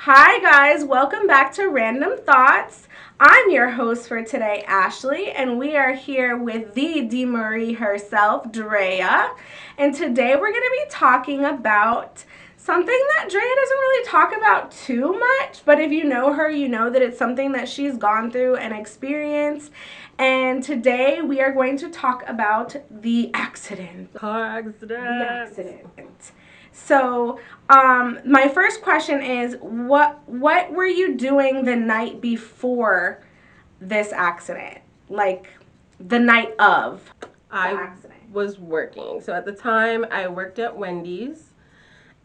Hi, guys. Welcome back to Random Thoughts. I'm your host for today, Ashley, and we are here with the Marie herself, Drea. And today we're going to be talking about something that Drea doesn't really talk about too much, but if you know her, you know that it's something that she's gone through and experienced. And today we are going to talk about the accident. Car accident. The accident. So, my first question is, what were you doing the night before this accident? Like the night of the accident. Was working. So at the time, I worked at Wendy's,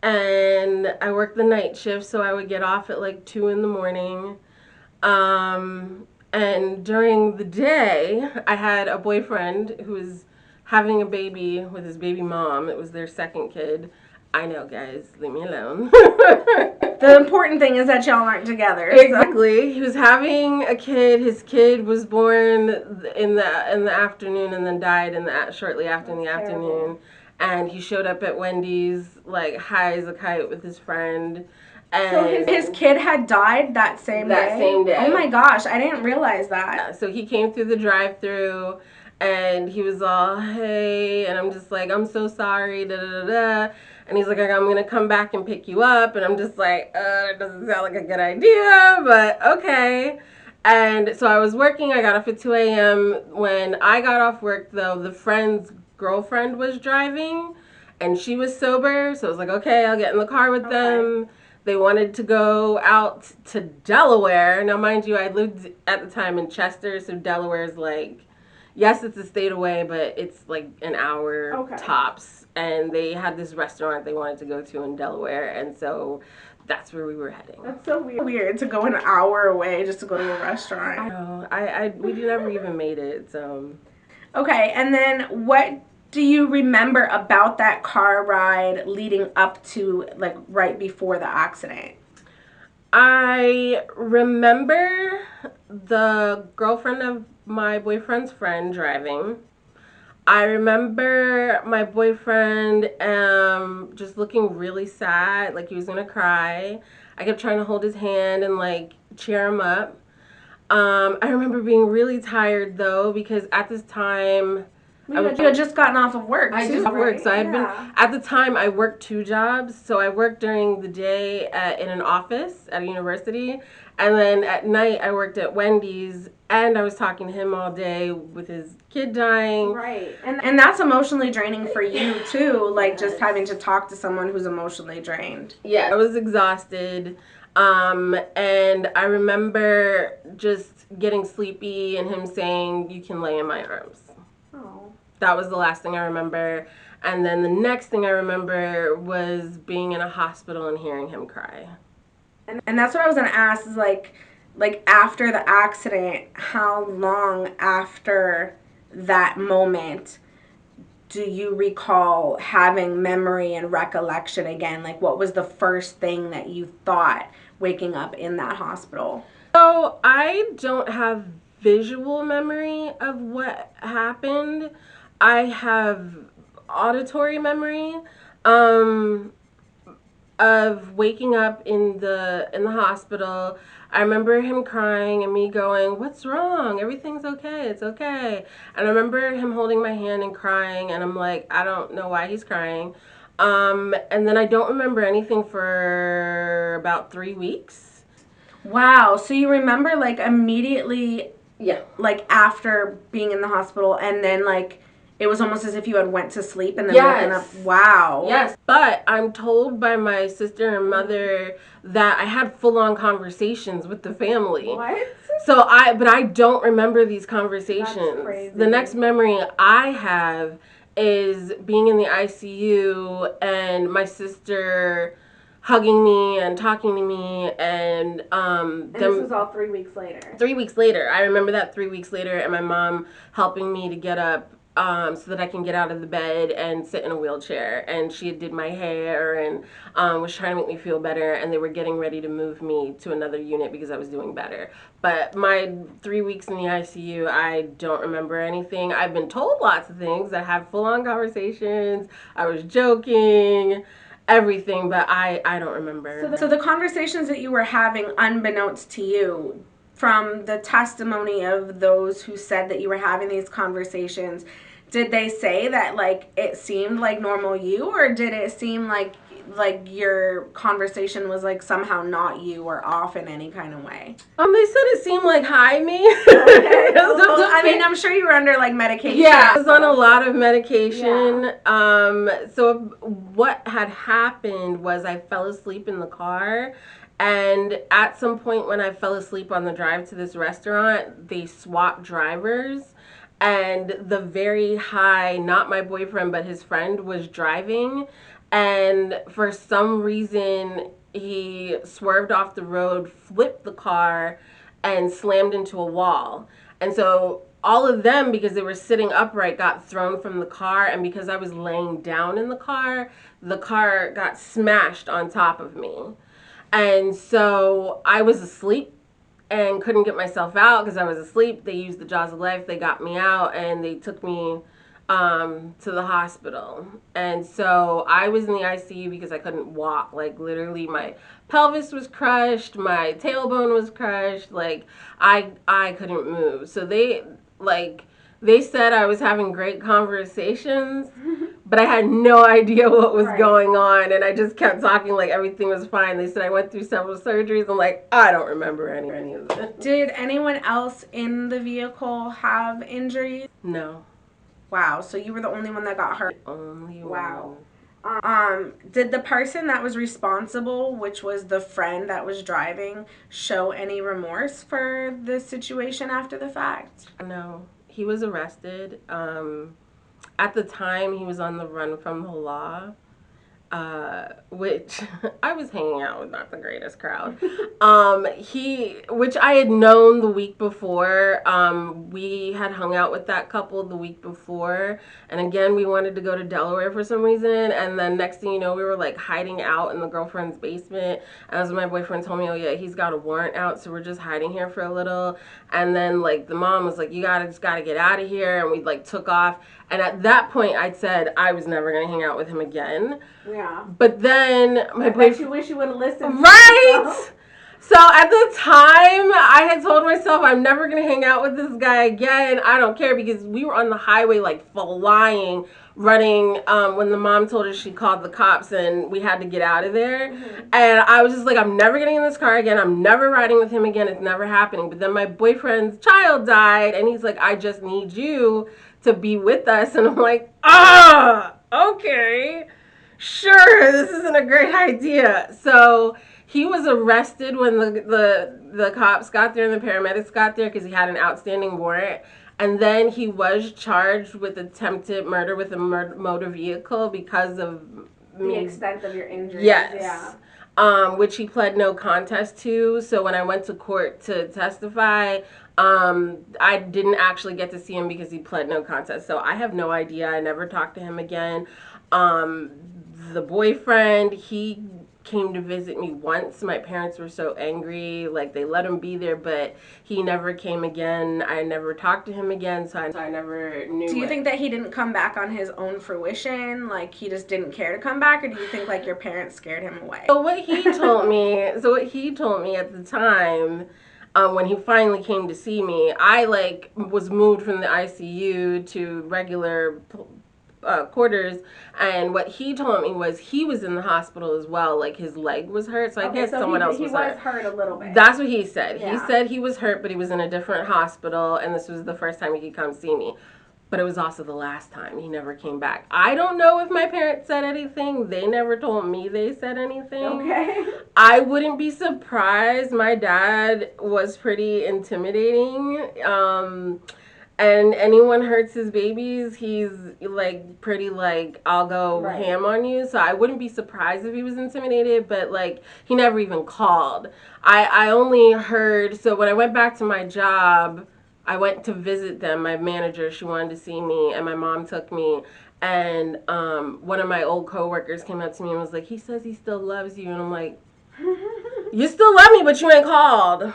and I worked the night shift, so I would get off at like 2 in the morning. And during the day, I had a boyfriend who was having a baby with his baby mom. It was their second kid. I know, guys, leave me alone. The important thing is that y'all aren't together. Exactly. He was having a kid. His kid was born in the afternoon and then died shortly after in the afternoon. And he showed up at Wendy's like high as a kite with his friend. And so his kid had died that same day? That same day. Oh my gosh, I didn't realize that. Yeah, so he came through the drive-thru and he was all, hey, and I'm just like, I'm so sorry, da da da da. And he's like, I'm gonna come back and pick you up. And I'm just like, it doesn't sound like a good idea, but okay. And so I was working, I got off at 2 a.m. When I got off work, though, the friend's girlfriend was driving and she was sober. So I was like, okay, I'll get in the car with them. They wanted to go out to Delaware. Now, mind you, I lived at the time in Chester, so Delaware's like, yes, it's a state away, but it's like an hour tops. And they had this restaurant they wanted to go to in Delaware, and so that's where we were heading. That's so weird to go an hour away just to go to a restaurant. I know. We never even made it, so. Okay, and then what do you remember about that car ride leading up to, like, right before the accident? I remember the girlfriend of my boyfriend's friend driving. I remember my boyfriend just looking really sad, like he was gonna cry. I kept trying to hold his hand and like cheer him up. I remember being really tired though, because at this time you had just gotten off of work. I just worked, so I had been at the time. I worked 2 jobs, so I worked during the day in an office at a university, and then at night I worked at Wendy's, and I was talking to him all day with his kid dying. Right, and that's emotionally draining for you too, like just having to talk to someone who's emotionally drained. Yeah, I was exhausted. And I remember just getting sleepy and him saying, "You can lay in my arms." Oh. That was the last thing I remember. And then the next thing I remember was being in a hospital and hearing him cry. And that's what I was going to ask is like after the accident, how long after that moment do you recall having memory and recollection again? Like, what was the first thing that you thought waking up in that hospital? So I don't have visual memory of what happened. I have auditory memory of waking up in the hospital. I remember him crying and me going, "What's wrong? Everything's okay. It's okay." And I remember him holding my hand and crying, and I'm like, I don't know why he's crying. And then I don't remember anything for about 3 weeks. Wow. So you remember like immediately, yeah, like after being in the hospital, and then like it was almost as if you had went to sleep and then woken up. Wow. Yes. But I'm told by my sister and mother that I had full-on conversations with the family. What? So but I don't remember these conversations. That's crazy. The next memory I have is being in the ICU and my sister hugging me and talking to me, and this was all 3 weeks later. 3 weeks later. I remember that 3 weeks later, and my mom helping me to get up so that I can get out of the bed and sit in a wheelchair. And she did my hair and was trying to make me feel better, and they were getting ready to move me to another unit because I was doing better. But my 3 weeks in the ICU, I don't remember anything. I've been told lots of things. I had full-on conversations. I was joking. everything, but I don't remember. So the conversations that you were having, unbeknownst to you, from the testimony of those who said that you were having these conversations, did they say that like it seemed like normal you, or did it seem like your conversation was like somehow not you or off in any kind of way? They said it seemed like high me. Okay. Well, I mean, I'm sure you were under like medication. Yeah, I was on a lot of medication. Yeah. So what had happened was I fell asleep in the car. And at some point when I fell asleep on the drive to this restaurant, they swapped drivers. And the very high, not my boyfriend, but his friend was driving. And for some reason, he swerved off the road, flipped the car, and slammed into a wall. And so all of them, because they were sitting upright, got thrown from the car. And because I was laying down in the car got smashed on top of me. And so I was asleep and couldn't get myself out because I was asleep. They used the jaws of life. They got me out and they took me to the hospital. And so I was in the ICU because I couldn't walk. Like literally my pelvis was crushed, my tailbone was crushed. Like I couldn't move. So they said I was having great conversations, but I had no idea what was going on, and I just kept talking like everything was fine. They said I went through several surgeries. I'm like, I don't remember any of it. Did anyone else in the vehicle have injuries? No. Wow, so you were the only one that got hurt. Only Wow. one. Did the person that was responsible, which was the friend that was driving, show any remorse for the situation after the fact? No. He was arrested. At the time, he was on the run from the law, which I was hanging out with not the greatest crowd. Which I had known the week before. We had hung out with that couple the week before, and again, we wanted to go to Delaware for some reason. And then next thing you know, we were like hiding out in the girlfriend's basement. As my boyfriend told me, oh yeah, he's got a warrant out, so we're just hiding here for a little. And then like the mom was like, you just gotta get out of here, and we like took off. And at that point, I said I was never gonna hang out with him again. Yeah. But then my boyfriend. You wish you would have listened. Right. So at the time, I had told myself I'm never gonna hang out with this guy again. I don't care because we were on the highway like flying, running. When the mom told us she called the cops and we had to get out of there, and I was just like, I'm never getting in this car again. I'm never riding with him again. It's never happening. But then my boyfriend's child died, and he's like, I just need you to be with us, and I'm like, okay. Sure, this isn't a great idea. So he was arrested when the cops got there and the paramedics got there because he had an outstanding warrant. And then he was charged with attempted murder with a motor vehicle because of the extent of your injuries. Yes. Yeah. Which he pled no contest to. So when I went to court to testify, I didn't actually get to see him because he pled no contest. So I have no idea. I never talked to him again. The boyfriend, he came to visit me once. My parents were so angry, like they let him be there, but he never came again. I never talked to him again, so I never knew. Do you think that he didn't come back on his own fruition? Like he just didn't care to come back, or do you think like your parents scared him away? So what he told me at the time, when he finally came to see me, I like was moved from the ICU to regular quarters, and what he told me was he was in the hospital as well, like his leg was hurt, so I guess someone else was hurt. He was hurt a little bit. That's what he said. Yeah. He said he was hurt, but he was in a different hospital, and this was the first time he could come see me. But it was also the last time. He never came back. I don't know if my parents said anything. They never told me they said anything. Okay. I wouldn't be surprised. My dad was pretty intimidating. And anyone hurts his babies, he's like pretty like, I'll go ham on you. So I wouldn't be surprised if he was intimidated, but like he never even called. I only heard, so when I went back to my job, I went to visit them. My manager, she wanted to see me, and my mom took me. And one of my old coworkers came up to me and was like, he says he still loves you. And I'm like, you still love me, but you ain't called.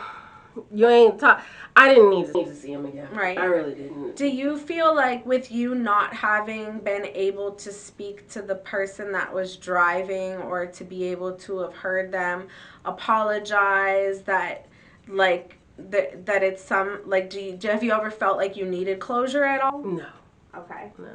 You ain't talk. I didn't need to see him again. Right. I really didn't. Do you feel like with you not having been able to speak to the person that was driving or to be able to have heard them apologize that that it's some like have you ever felt like you needed closure at all? No. Okay. No.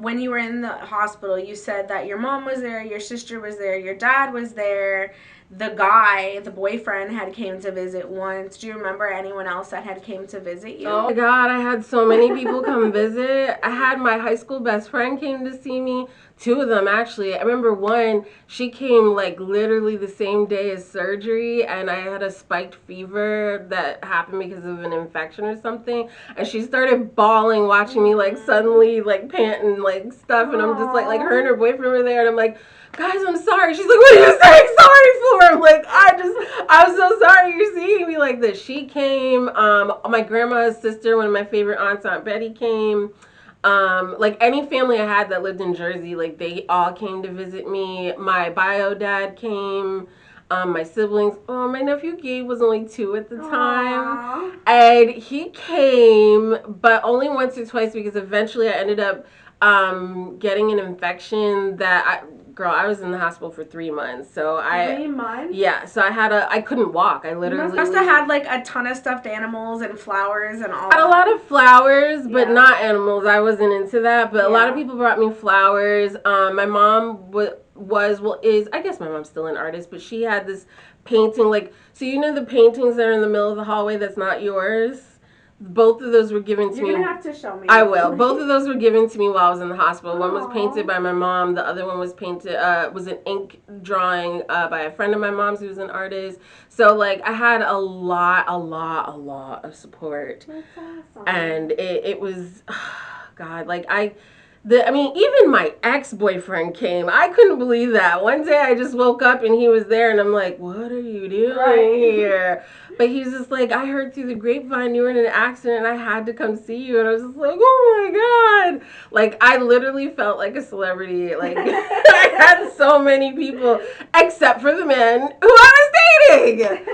When you were in the hospital, you said that your mom was there, your sister was there, your dad was there, the boyfriend, had came to visit once. Do you remember anyone else that had came to visit you? Oh my God, I had so many people come visit. I had my high school best friend came to see me. Two of them actually. I remember one, she came like literally the same day as surgery, and I had a spiked fever that happened because of an infection or something. And she started bawling watching me like suddenly like panting like stuff, and I'm just like her and her boyfriend were there, and I'm like, guys, I'm sorry. She's like, what are you saying sorry for? I'm like, I'm so sorry you're seeing me like this. She came, my grandma's sister, one of my favorite aunts, Aunt Betty came. Like any family I had that lived in Jersey, like they all came to visit me. My bio dad came. My siblings. Oh, my nephew Gabe was only 2 at the time. Aww. And he came, but only once or twice because eventually I ended up getting an infection that I was in the hospital for 3 months. So 3 months? Yeah, so I couldn't walk. I literally. You must have had like a ton of stuffed animals and flowers and all. I had a lot of flowers, but Yeah. not animals. I wasn't into that. But a lot of Yeah. people brought me flowers. My mom is, I guess my mom's still an artist, but she had this painting, like, so you know the paintings that are in the middle of the hallway that's not yours? Both of those were given to me. You're gonna have to show me. I will. Both of those were given to me while I was in the hospital. Aww. One was painted by my mom. The other one was painted, was an ink drawing by a friend of my mom's who's an artist. So like I had a lot of support. That's awesome. And it was, God, like I mean, even my ex-boyfriend came. I couldn't believe that. One day I just woke up and he was there and I'm like, what are you doing here? But he's just like, I heard through the grapevine you were in an accident and I had to come see you. And I was just like, oh my God. Like, I literally felt like a celebrity. Like, I had so many people, except for the men who I was dating.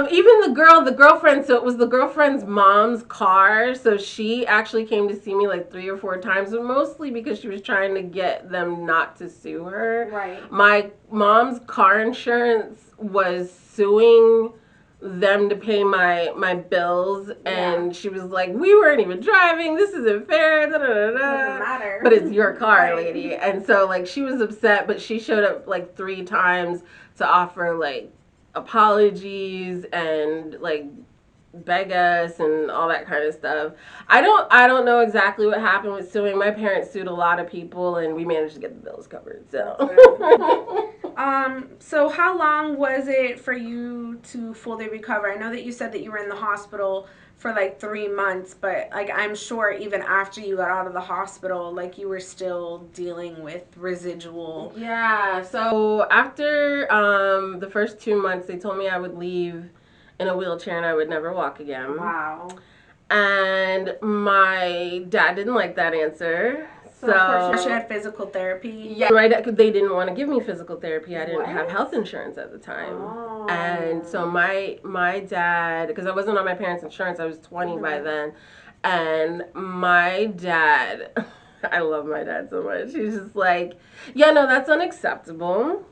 Even the girlfriend, so it was the girlfriend's mom's car. So she actually came to see me like 3 or 4 times, but mostly because she was trying to get them not to sue her. Right. My mom's car insurance was suing them to pay my bills, and she was like, we weren't even driving, this isn't fair, da, da, da, da. Doesn't matter. But it's your car, lady. And so like she was upset, but she showed up like 3 times to offer like apologies and like beg us and all that kind of stuff. I don't know exactly what happened with suing. My parents sued a lot of people and we managed to get the bills covered. So so how long was it for you to fully recover? I know that you said that you were in the hospital for like 3 months, but like I'm sure even after you got out of the hospital, like you were still dealing with residual. Yeah, so after the first 2 months they told me I would leave in a wheelchair and I would never walk again. Wow. And my dad didn't like that answer. So of course you had physical therapy. Yeah, my dad, they didn't want to give me physical therapy. I didn't have health insurance at the time. Oh. And so my dad, because I wasn't on my parents' insurance, I was 20 by then. And my dad, I love my dad so much. He's just like, yeah, no, that's unacceptable.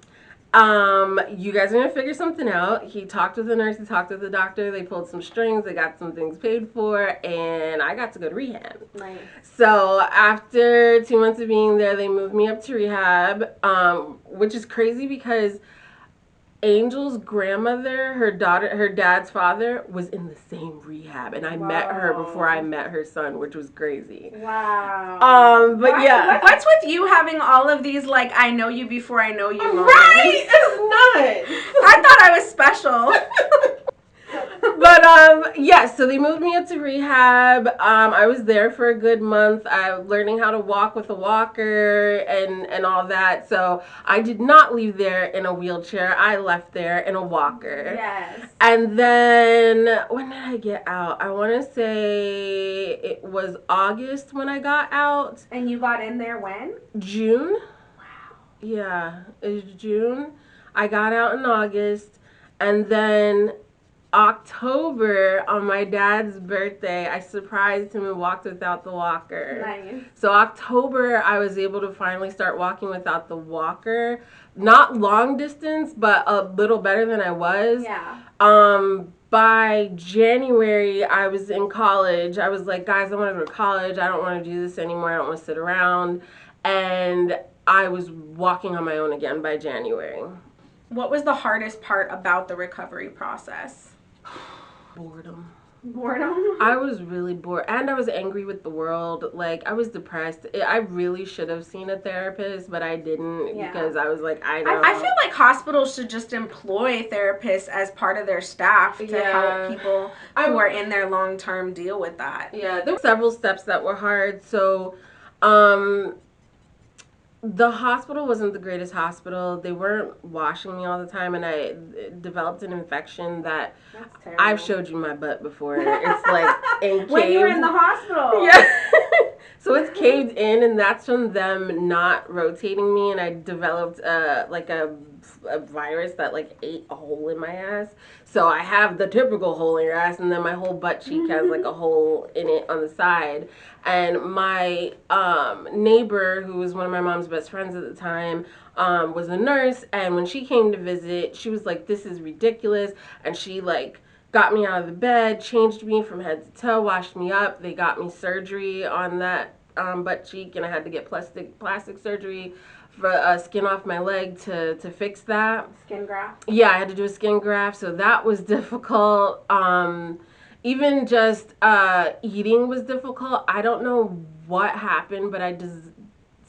You guys are gonna figure something out. He talked with the nurse, he talked with the doctor, they pulled some strings, they got some things paid for, and I got to go to rehab. Nice. So after 2 months of being there, they moved me up to rehab, which is crazy because Angel's grandmother, her dad's father, was in the same rehab, and I met her before I met her son, which was crazy. Wow. But yeah. What's with you having all of these, like, I know you before I know you moments? Right? It's nuts. I thought I was special. But yeah, so they moved me up to rehab. I was there for a good month. I was learning how to walk with a walker and all that. So I did not leave there in a wheelchair. I left there in a walker. Yes. And then when did I get out? I want to say it was August when I got out. And you got in there when? June. Wow. Yeah, it was June. I got out in August, and then October, on my dad's birthday, I surprised him and walked without the walker. Nice. So October, I was able to finally start walking without the walker. Not long distance, but a little better than I was. Yeah. By January, I was in college. I was like, guys, I want to go to college. I don't want to do this anymore. I don't want to sit around. And I was walking on my own again by January. What was the hardest part about the recovery process? Boredom. Boredom? I was really bored, and I was angry with the world. Like, I was depressed. I really should have seen a therapist, but I didn't because I was like, I don't. I feel like hospitals should just employ therapists as part of their staff to help people who are in their long-term deal with that. Yeah, there were several steps that were hard. So, the hospital wasn't the greatest hospital. They weren't washing me all the time, and I developed an infection that I've showed you my butt before. It's like encased. When you were in the hospital. Yeah. So it's caved in, and that's from them not rotating me, and I developed like a virus that like ate a hole in my ass. So I have the typical hole in your ass, and then my whole butt cheek has like a hole in it on the side. And my neighbor, who was one of my mom's best friends at the time, was a nurse. And when she came to visit, she was like, "This is ridiculous." And she like got me out of the bed, changed me from head to toe, washed me up. They got me surgery on that butt cheek, and I had to get plastic surgery for skin off my leg to fix that. Skin graft? Yeah, I had to do a skin graft, so that was difficult. Even just eating was difficult. I don't know what happened, but I just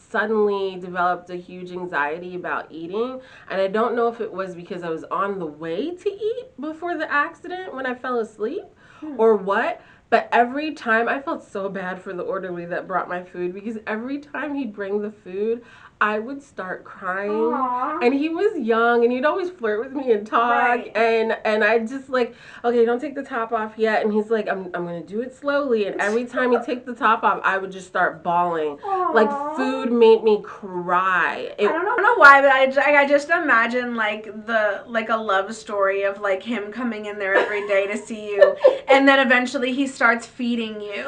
suddenly developed a huge anxiety about eating, and I don't know if it was because I was on the way to eat before the accident when I fell asleep or what. But every time, I felt so bad for the orderly that brought my food, because every time he'd bring the food, I would start crying. Aww. And he was young, and he'd always flirt with me and talk. Right. And I just like, okay, don't take the top off yet. And he's like, I'm going to do it slowly. And every time he'd take the top off, I would just start bawling. Aww. Like, food made me cry. I don't know why, but I just imagine like a love story of like him coming in there every day to see you, and then eventually he starts feeding you,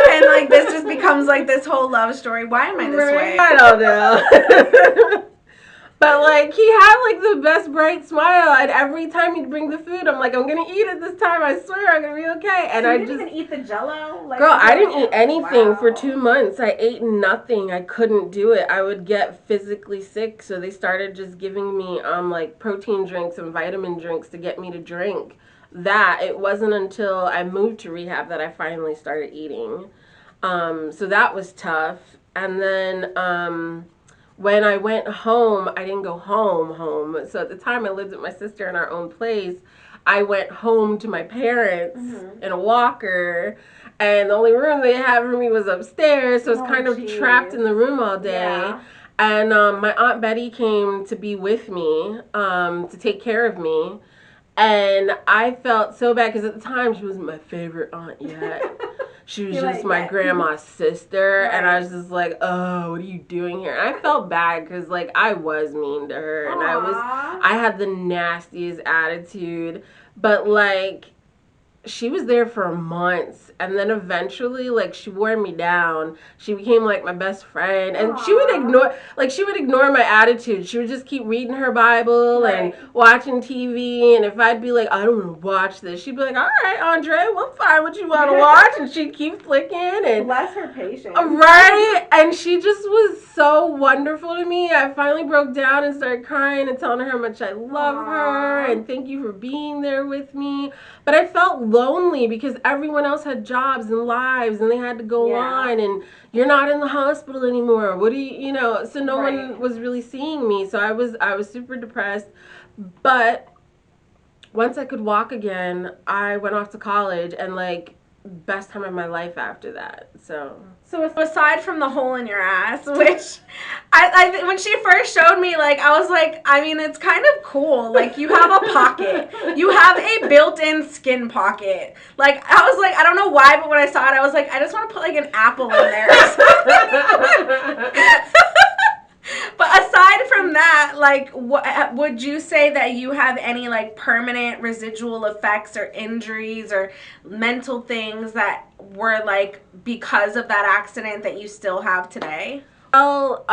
and like this just becomes like this whole love story. Why am I this way? I don't know. But like, he had like the best bright smile, and every time he'd bring the food, I'm like, I'm gonna eat it this time. I swear I'm gonna be okay. And so you didn't even eat the Jello? Like, girl, I didn't eat anything for 2 months. I ate nothing. I couldn't do it. I would get physically sick, so they started just giving me like protein drinks and vitamin drinks to get me to drink. That it wasn't until I moved to rehab that I finally started eating. So that was tough. And then when I went home, I didn't go home. So at the time I lived with my sister in our own place. I went home to my parents in a walker, and the only room they had for me was upstairs, so I was kind of trapped in the room all day. Yeah. And my Aunt Betty came to be with me to take care of me. And I felt so bad because at the time she wasn't my favorite aunt yet. She was just my grandma's sister, and I was just like, oh, what are you doing here? And I felt bad because like I was mean to her, and I had the nastiest attitude, but like she was there for months, and then eventually like she wore me down. She became like my best friend, and she would ignore my attitude. She would just keep reading her Bible and watching TV, and if I'd be like, I don't want to watch this, she'd be like, all right, Andre, we'll find what you want to watch, and she'd keep flicking. And bless her patience. Right? And she just was so wonderful to me. I finally broke down and started crying and telling her how much I love her and thank you for being there with me. But I felt lonely because everyone else had jobs and lives, and they had to go on, and you're not in the hospital anymore. What do you know? So no one was really seeing me. So I was super depressed. But once I could walk again, I went off to college, and like best time of my life after that. So aside from the hole in your ass, which I when she first showed me, like I was like, I mean, it's kind of cool. Like you have a pocket, you have a built-in skin pocket. Like I was like, I don't know why, but when I saw it, I was like, I just want to put like an apple in there. But aside from that, like, what would you say that you have any like permanent residual effects or injuries or mental things that were like because of that accident that you still have today? Well,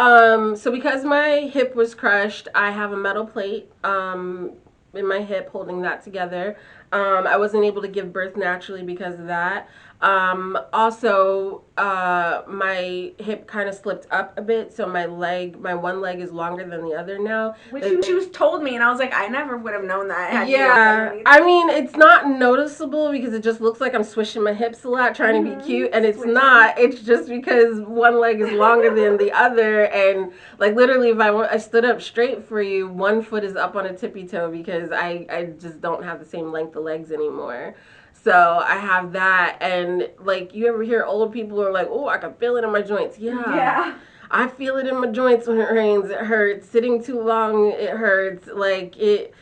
so because my hip was crushed, I have a metal plate in my hip holding that together. I wasn't able to give birth naturally because of that. Also, my hip kind of slipped up a bit, so my one leg is longer than the other now. Which you told me, and I was like, I never would have known that. Yeah, I mean, it's not noticeable because it just looks like I'm swishing my hips a lot trying to be cute, and it's not. It's just because one leg is longer than the other, and like literally, if I stood up straight for you, one foot is up on a tippy toe because I just don't have the same length of legs anymore. So I have that, and like you ever hear old people who are like, "Oh, I can feel it in my joints." Yeah. I feel it in my joints when it rains. It hurts. Sitting too long, it hurts. Like it's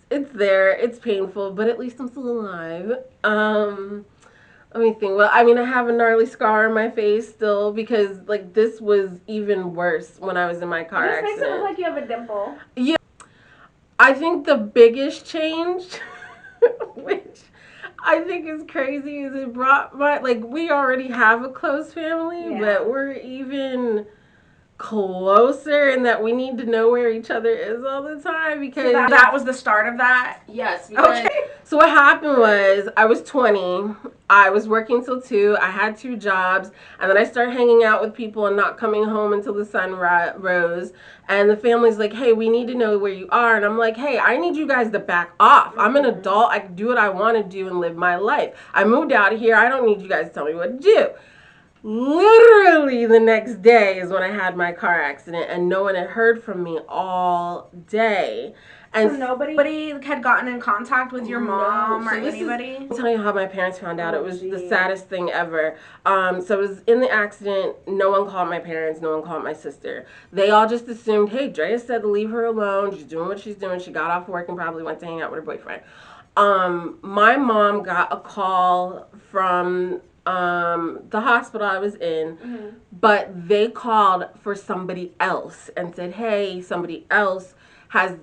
there. It's painful, but at least I'm still alive. Let me think. Well, I mean, I have a gnarly scar on my face still because like this was even worse when I was in my car accident. Makes it look like you have a dimple. Yeah, I think the biggest change, which I think is crazy, is it brought my like we already have a close family, but we're even closer and that we need to know where each other is all the time because so that was the start of that. Yes. Okay. So what happened was I was 20. I was working till 2. I had 2 jobs, and then I started hanging out with people and not coming home until the sun rose. And the family's like, "Hey, we need to know where you are." And I'm like, "Hey, I need you guys to back off. I'm an adult. I can do what I want to do and live my life. I moved out of here. I don't need you guys to tell me what to do." Literally the next day is when I had my car accident, and no one had heard from me all day. And so nobody had gotten in contact with your mom or anybody? I'll tell you how my parents found out. It was the saddest thing ever. So it was in the accident. No one called my parents. No one called my sister. They all just assumed, hey, Drea said to leave her alone. She's doing what she's doing. She got off work and probably went to hang out with her boyfriend. My mom got a call from the hospital I was in, but they called for somebody else and said, "Hey, somebody else has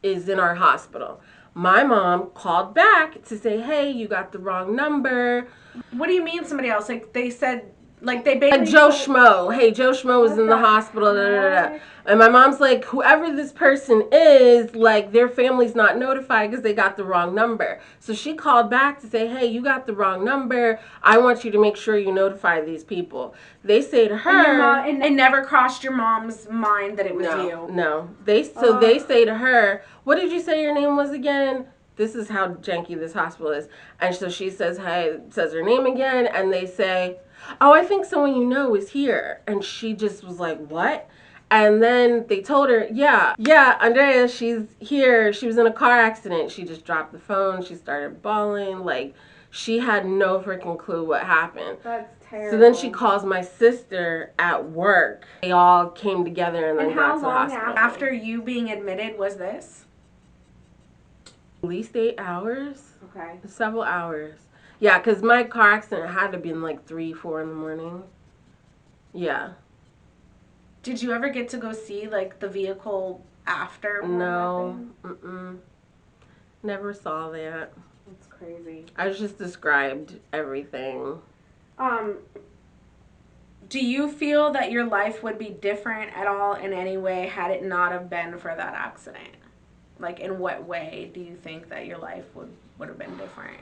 is in our hospital." My mom called back to say, "Hey, you got the wrong number." What do you mean somebody else? Like they said, like they basically Joe Schmo. Hey, Joe Schmo was in the hospital. Da, da, da, da. And my mom's like, whoever this person is, like their family's not notified because they got the wrong number. So she called back to say, hey, you got the wrong number. I want you to make sure you notify these people. They say to her, and it never crossed your mom's mind that it was you. No. They say to her, what did you say your name was again? This is how janky this hospital is. And so she says, hey, says her name again, and they say, oh, I think someone you know is here. And she just was like, what? And then they told her, yeah, Andrea, she's here. She was in a car accident. She just dropped the phone. She started bawling. Like, she had no freaking clue what happened. That's terrible. So then she calls my sister at work. They all came together and then got to the hospital. How long after you being admitted was this? At least 8 hours. Okay. Several hours. Yeah, because my car accident had to be in like 3, 4 in the morning. Yeah. Did you ever get to go see like the vehicle after? No. Never saw that. That's crazy. I just described everything. Do you feel that your life would be different at all in any way had it not have been for that accident? Like, in what way do you think that your life would have been different?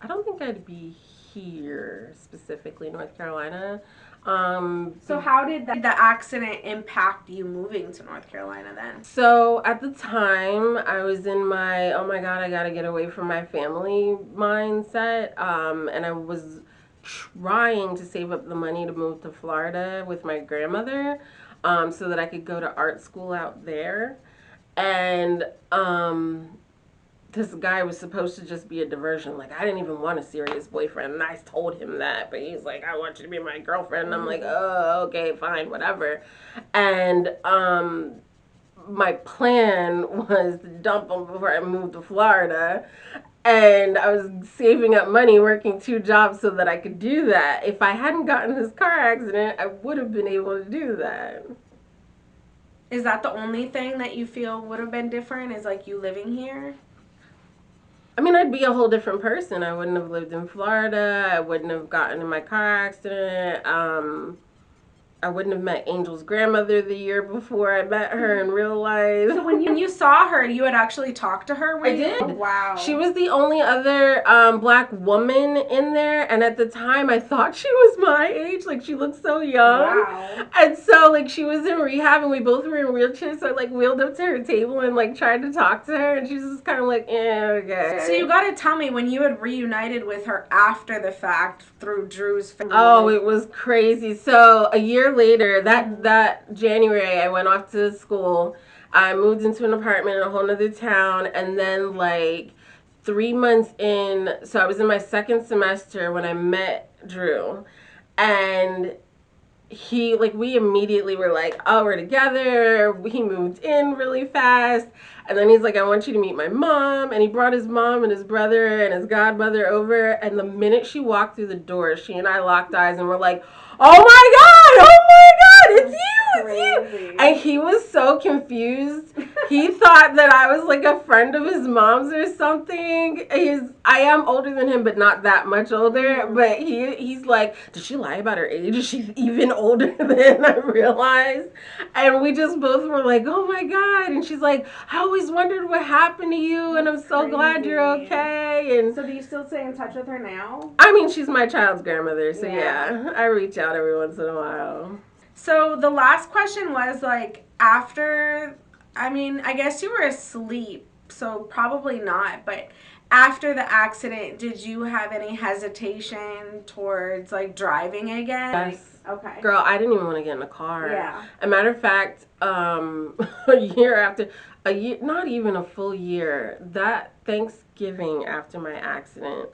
I don't think I'd be here, specifically North Carolina. So how did the accident impact you moving to North Carolina then? So at the time, I was in my, oh my God, I gotta get away from my family mindset. And I was trying to save up the money to move to Florida with my grandmother, so that I could go to art school out there. And this guy was supposed to just be a diversion. Like, I didn't even want a serious boyfriend, and I told him that. But he's like, I want you to be my girlfriend. And I'm like, oh, okay, fine, whatever. And my plan was to dump him before I moved to Florida. and I was saving up money working 2 jobs so that I could do that. If I hadn't gotten this car accident, I would have been able to do that. Is that the only thing that you feel would have been different? Is like you living here? I mean, I'd be a whole different person. I wouldn't have lived in Florida. I wouldn't have gotten in my car accident. I wouldn't have met Angel's grandmother the year before I met her in real life. So when you saw her, you had actually talked to her? I did. Oh, wow. She was the only other black woman in there, and at the time I thought she was my age. Like, she looked so young. Wow. And so, like, she was in rehab, and we both were in wheelchairs, so I, like, wheeled up to her table and, like, tried to talk to her, and she was just kind of like, okay. So you gotta tell me, when you had reunited with her after the fact through Drew's family. Oh, it was crazy. So a year later, that January, I went off to school. I moved into an apartment in a whole nother town, and then like 3 months in, so I was in my second semester when I met Drew, and we immediately were like, oh, we're together. He moved in really fast. And then he's like, I want you to meet my mom. And he brought his mom and his brother and his godmother over. And the minute she walked through the door, she and I locked eyes and were like, oh my God, it's you, it's you. And he was so confused. He thought that I was like a friend of his mom's or something. I am older than him, but not that much older. But he's like, did she lie about her age? Is she even older than I realized? And we just both were like, oh my God. And she's like, I always wondered what happened to you, and I'm so glad you're okay. And so do you still stay in touch with her now? I mean, she's my child's grandmother, so yeah, I reach out every once in a while. So the last question was like, after, I mean, I guess you were asleep, so probably not, but after the accident, did you have any hesitation towards like driving again? Yes. Okay. Girl, I didn't even want to get in a car. Yeah. A matter of fact, a year after, a year, not even a full year, that Thanksgiving after my accident,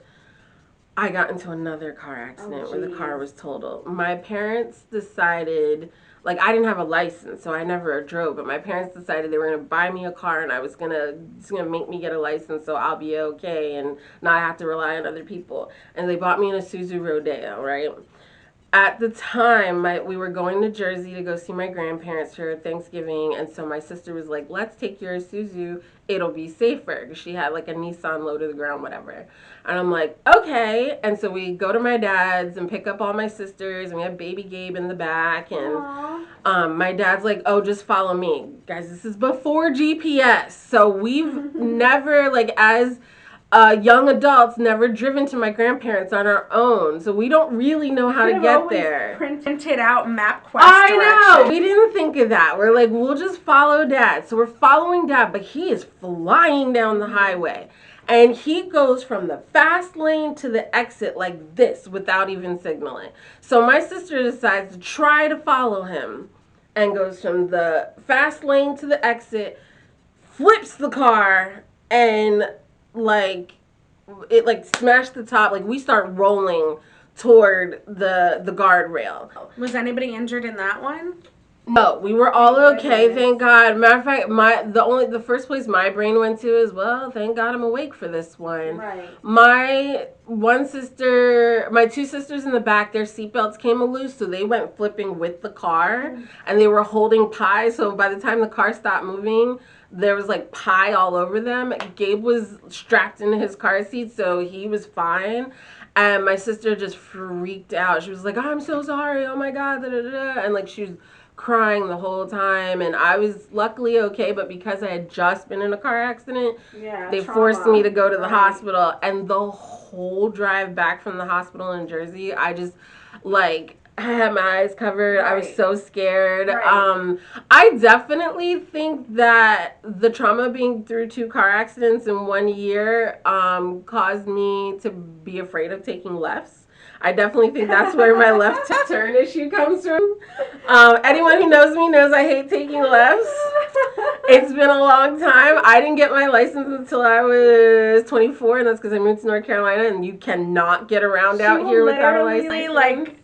I got into another car accident where the car was totaled. My parents decided, like, I didn't have a license, so I never drove, but my parents decided they were going to buy me a car, and it's going to make me get a license so I'll be okay and not have to rely on other people. And they bought me an Isuzu Rodeo, right? At the time, we were going to Jersey to go see my grandparents for Thanksgiving, and so my sister was like, let's take your Isuzu, it'll be safer, because she had like a Nissan low to the ground, whatever. And I'm like, okay. And so we go to my dad's and pick up all my sisters, and we have baby Gabe in the back, and my dad's like, oh, just follow me. Guys, this is before GPS, so we've never, like, as young adults, never driven to my grandparents on our own, so we don't really know how to get there. Printed out MapQuest. I know. We didn't think of that. We're like, we'll just follow Dad. So we're following Dad, but he is flying down the highway, and he goes from the fast lane to the exit like this without even signaling. So my sister decides to try to follow him, and goes from the fast lane to the exit, flips the car, and it like smashed the top. Like, we start rolling toward the guardrail. Was anybody injured in that one? No, we were all okay, thank God. Matter of fact, the first place my brain went to is, well, thank God I'm awake for this one. Right. My two sisters in the back, their seatbelts came loose, so they went flipping with the car, and they were holding pie. So by the time the car stopped moving, there was like pie all over them. Gabe was strapped into his car seat, so he was fine. And my sister just freaked out. She was like, I'm so sorry. Oh my God. Da, da, da. And like, she was crying the whole time. And I was luckily okay, but because I had just been in a car accident, they forced me to go to the hospital. And the whole drive back from the hospital in Jersey, I just, like, I had my eyes covered. I was so scared. I definitely think that the trauma being through 2 car accidents in 1 year caused me to be afraid of taking lefts. I definitely think that's where my left turn issue comes from. Anyone who knows me knows I hate taking lefts. It's been a long time. I didn't get my license until I was 24, and that's because I moved to North Carolina, and you cannot get around out here without a license. Like,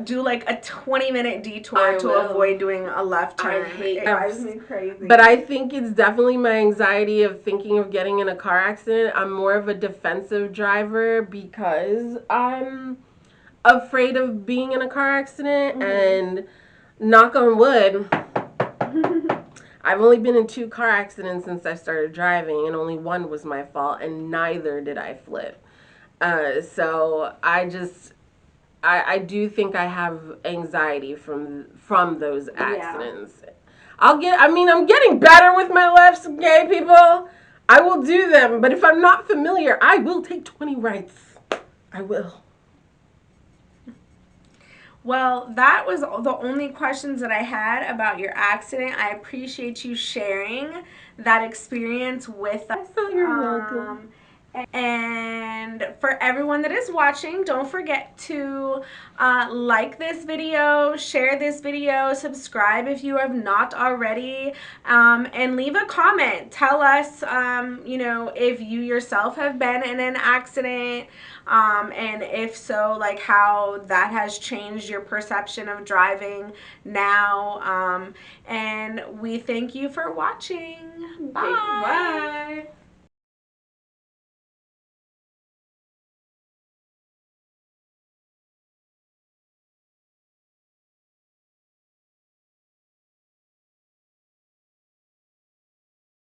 do like a 20-minute detour I to will. avoid doing a left I turn. hate It drives me crazy. But I think it's definitely my anxiety of thinking of getting in a car accident. I'm more of a defensive driver because I'm afraid of being in a car accident. And knock on wood, I've only been in 2 car accidents since I started driving, and only one was my fault, and neither did I flip. So I do think I have anxiety from those accidents. I'm getting better with my lefts, okay, people? I will do them, but if I'm not familiar, I will take 20 rights. I will. Well, that was the only questions that I had about your accident. I appreciate you sharing that experience with us. Oh, you're welcome. And for everyone that is watching, don't forget to like this video, share this video, subscribe if you have not already, and leave a comment. Tell us, if you yourself have been in an accident, and if so, like how that has changed your perception of driving now. And we thank you for watching. Bye. Bye.